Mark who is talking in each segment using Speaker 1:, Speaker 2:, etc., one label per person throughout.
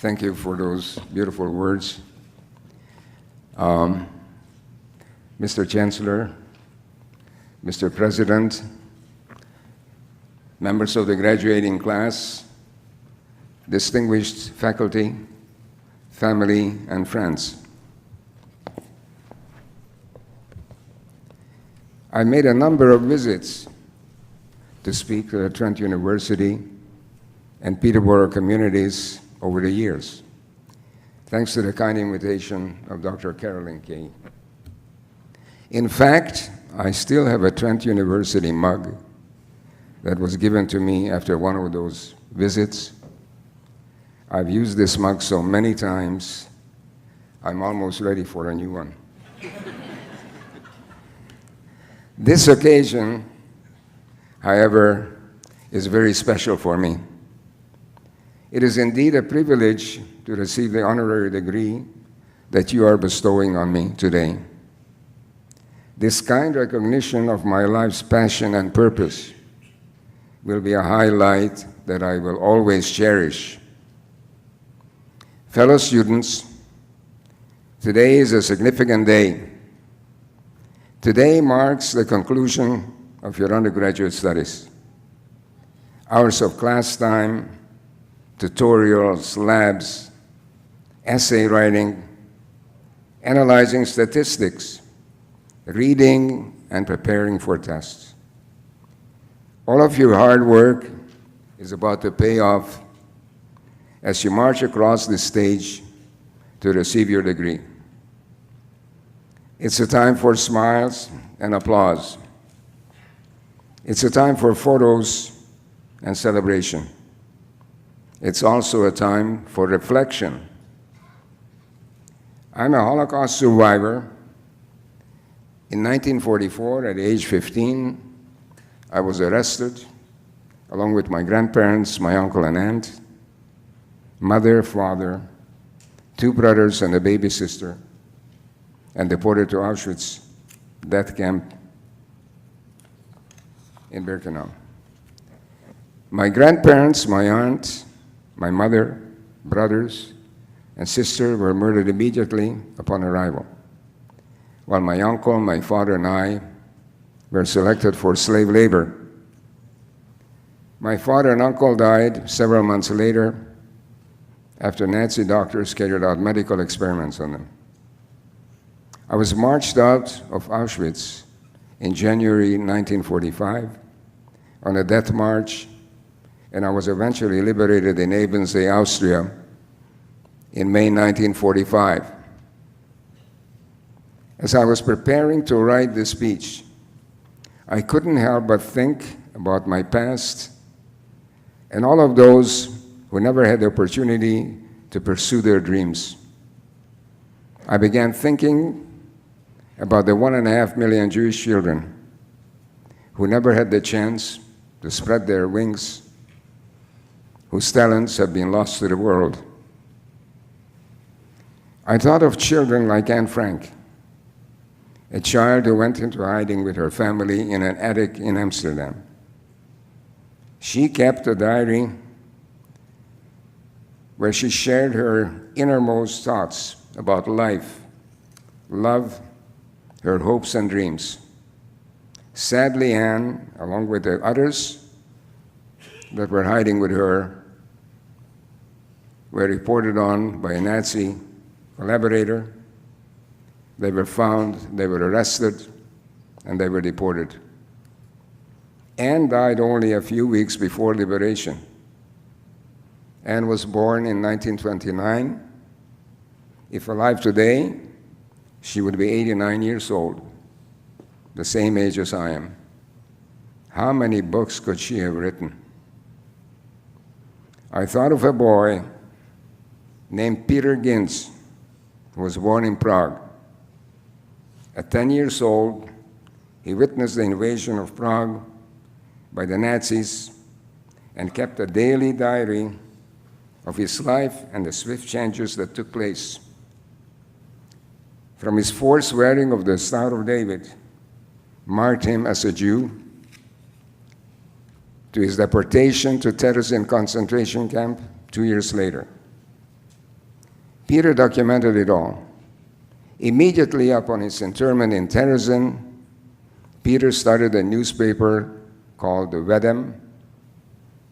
Speaker 1: Thank you for those beautiful words. Mr. Chancellor, Mr. President, members of the graduating class, distinguished faculty, family, and friends. I made a number of visits to speak at Trent University and Peterborough communities over the years, thanks to the kind invitation of Dr. Carolyn Kay. In fact, I still have a Trent University mug that was given to me after one of those visits. I've used this mug so many times, I'm almost ready for a new one. This occasion, however, is very special for me. It is indeed a privilege to receive the honorary degree that you are bestowing on me today. This kind recognition of my life's passion and purpose will be a highlight that I will always cherish. Fellow students, today is a significant day. Today marks the conclusion of your undergraduate studies. Hours of class time, tutorials, labs, essay writing, analyzing statistics, reading, and preparing for tests. All of your hard work is about to pay off as you march across the stage to receive your degree. It's a time for smiles and applause. It's a time for photos and celebration. It's also a time for reflection. I'm a Holocaust survivor. In 1944, at age 15, I was arrested, along with my grandparents, my uncle and aunt, mother, father, 2 brothers and a baby sister, and deported to Auschwitz death camp in Birkenau. My grandparents, my aunt, my mother, brothers, and sister were murdered immediately upon arrival, while my uncle, my father, and I were selected for slave labor. My father and uncle died several months later after Nazi doctors carried out medical experiments on them. I was marched out of Auschwitz in January 1945 on a death march, and I was eventually liberated in Ebensee, Austria in May 1945. As I was preparing to write this speech, I couldn't help but think about my past and all of those who never had the opportunity to pursue their dreams. I began thinking about the 1.5 million Jewish children who never had the chance to spread their wings, whose talents have been lost to the world. I thought of children like Anne Frank, a child who went into hiding with her family in an attic in Amsterdam. She kept a diary where she shared her innermost thoughts about life, love, her hopes and dreams. Sadly, Anne, along with the others that were hiding with her, were reported on by a Nazi collaborator. They were found, they were arrested, and they were deported. Anne died only a few weeks before liberation. Anne was born in 1929. If alive today, she would be 89 years old, the same age as I am. How many books could she have written? I thought of a boy named Peter Ginz, who was born in Prague. At 10 years old, he witnessed the invasion of Prague by the Nazis and kept a daily diary of his life and the swift changes that took place. From his forced wearing of the Star of David, marked him as a Jew, to his deportation to Terezin concentration camp 2 years later. Peter documented it all. Immediately upon his internment in Terezin, Peter started a newspaper called the Vedem,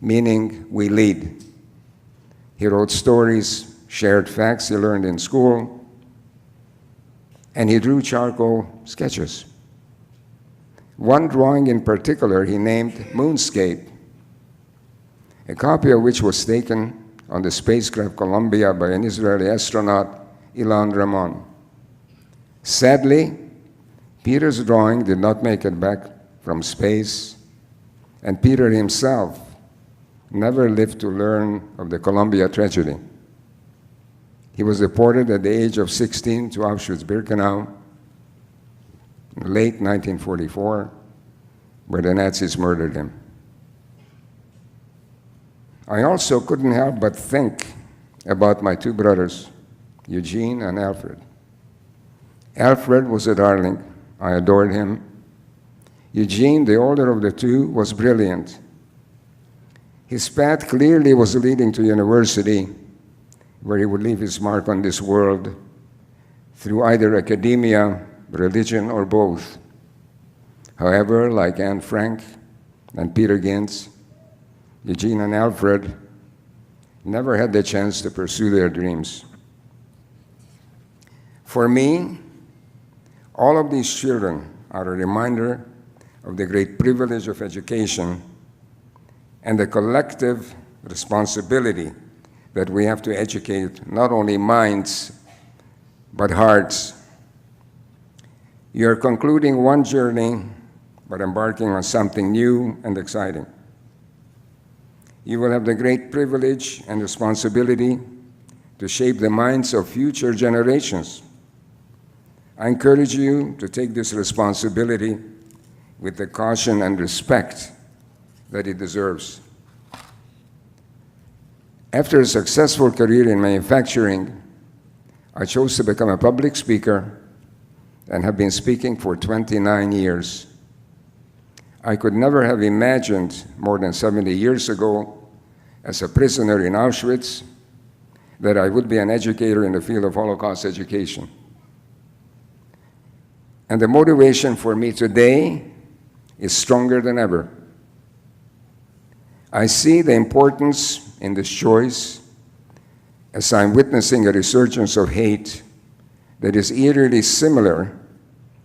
Speaker 1: meaning we lead. He wrote stories, shared facts he learned in school, and he drew charcoal sketches. One drawing in particular he named Moonscape, a copy of which was taken on the spacecraft Columbia by an Israeli astronaut, Ilan Ramon. Sadly, Peter's drawing did not make it back from space, and Peter himself never lived to learn of the Columbia tragedy. He was deported at the age of 16 to Auschwitz-Birkenau in late 1944, where the Nazis murdered him. I also couldn't help but think about my two brothers, Eugene and Alfred. Alfred was a darling. I adored him. Eugene, the older of the two, was brilliant. His path clearly was leading to university, where he would leave his mark on this world through either academia, religion, or both. However, like Anne Frank and Peter Gintz, Eugene and Alfred never had the chance to pursue their dreams. For me, all of these children are a reminder of the great privilege of education and the collective responsibility that we have to educate not only minds, but hearts. You're concluding one journey, but embarking on something new and exciting. You will have the great privilege and responsibility to shape the minds of future generations. I encourage you to take this responsibility with the caution and respect that it deserves. After a successful career in manufacturing, I chose to become a public speaker and have been speaking for 29 years. I could never have imagined more than 70 years ago, as a prisoner in Auschwitz, that I would be an educator in the field of Holocaust education. And the motivation for me today is stronger than ever. I see the importance in this choice as I'm witnessing a resurgence of hate that is eerily similar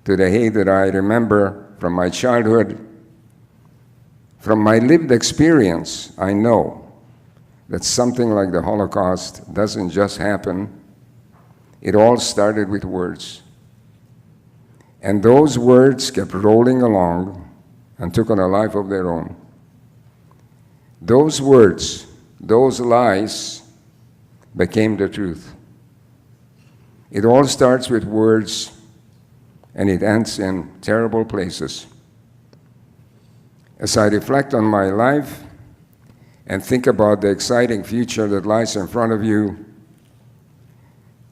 Speaker 1: to the hate that I remember from my childhood. From my lived experience, I know that something like the Holocaust doesn't just happen. It all started with words. And those words kept rolling along and took on a life of their own. Those words, those lies, became the truth. It all starts with words, and it ends in terrible places. As I reflect on my life and think about the exciting future that lies in front of you,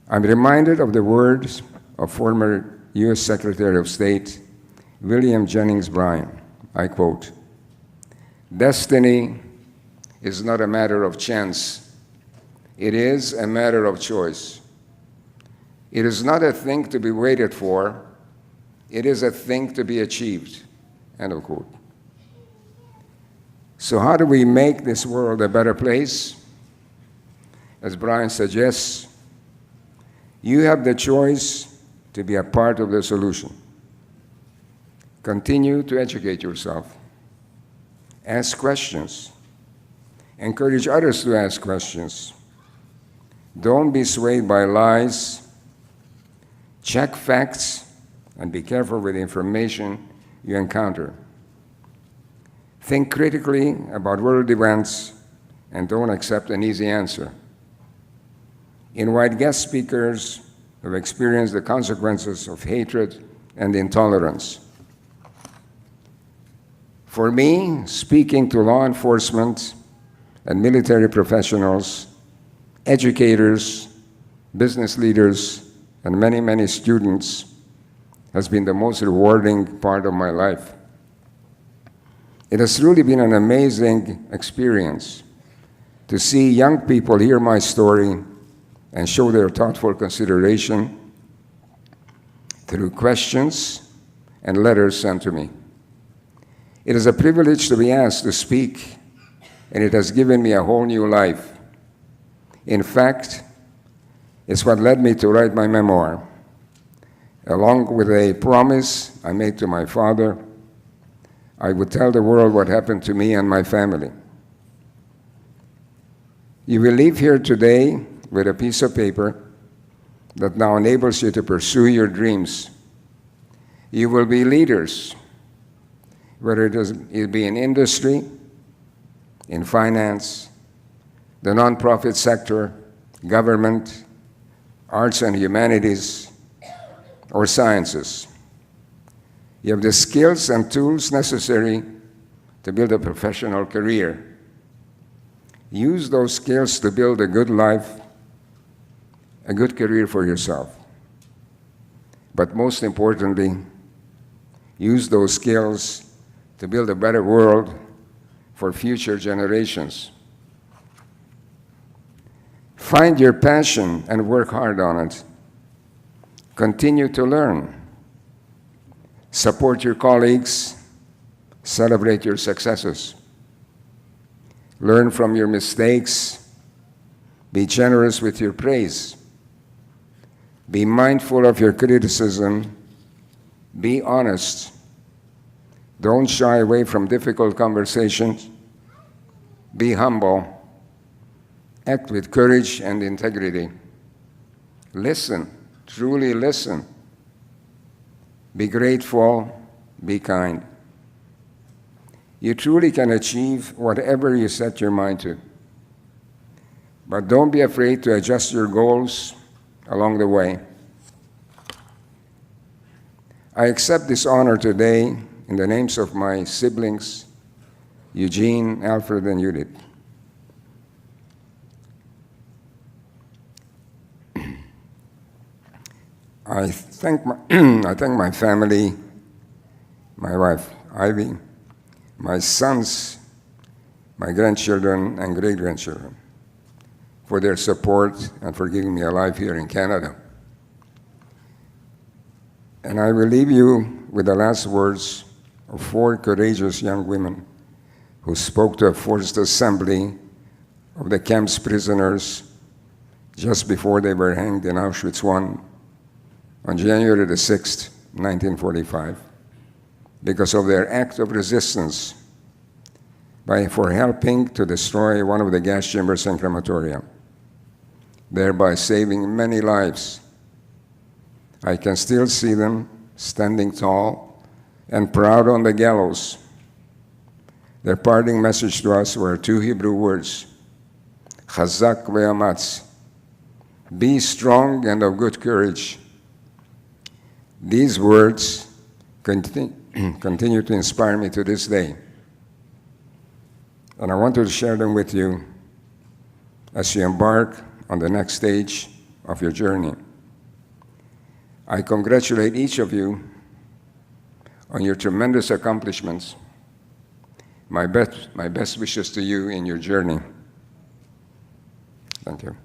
Speaker 1: I'm reminded of the words of former U.S. Secretary of State William Jennings Bryan. I quote, "Destiny is not a matter of chance. It is a matter of choice. It is not a thing to be waited for. It is a thing to be achieved." End of quote. So how do we make this world a better place? As Brian suggests, you have the choice to be a part of the solution. Continue to educate yourself. Ask questions. Encourage others to ask questions. Don't be swayed by lies. Check facts and be careful with the information you encounter. Think critically about world events and don't accept an easy answer. Invite guest speakers who have experienced the consequences of hatred and intolerance. For me, speaking to law enforcement and military professionals, educators, business leaders, and many, many students has been the most rewarding part of my life. It has really been an amazing experience to see young people hear my story and show their thoughtful consideration through questions and letters sent to me. It is a privilege to be asked to speak, and it has given me a whole new life. In fact, it's what led me to write my memoir, along with a promise I made to my father. I would tell the world what happened to me and my family. You will leave here today with a piece of paper that now enables you to pursue your dreams. You will be leaders, whether it be in industry, in finance, the nonprofit sector, government, arts and humanities, or sciences. You have the skills and tools necessary to build a professional career. Use those skills to build a good life, a good career for yourself. But most importantly, use those skills to build a better world for future generations. Find your passion and work hard on it. Continue to learn. Support your colleagues. Celebrate your successes. Learn from your mistakes. Be generous with your praise. Be mindful of your criticism. Be honest. Don't shy away from difficult conversations. Be humble. Act with courage and integrity. Listen, truly listen. Be grateful, be kind. You truly can achieve whatever you set your mind to. But don't be afraid to adjust your goals along the way. I accept this honor today in the names of my siblings, Eugene, Alfred, and Judith. I thank my family, my wife, Ivy, my sons, my grandchildren, and great-grandchildren for their support and for giving me a life here in Canada. And I will leave you with the last words of 4 courageous young women who spoke to a forced assembly of the camp's prisoners just before they were hanged in Auschwitz I on January the 6th, 1945, because of their act of resistance for helping to destroy one of the gas chambers and crematoria, thereby saving many lives. I can still see them standing tall and proud on the gallows. Their parting message to us were 2 Hebrew words, Chazak ve'amatz, be strong and of good courage. These words continue to inspire me to this day. And I want to share them with you as you embark on the next stage of your journey. I congratulate each of you on your tremendous accomplishments. My best wishes to you in your journey. Thank you.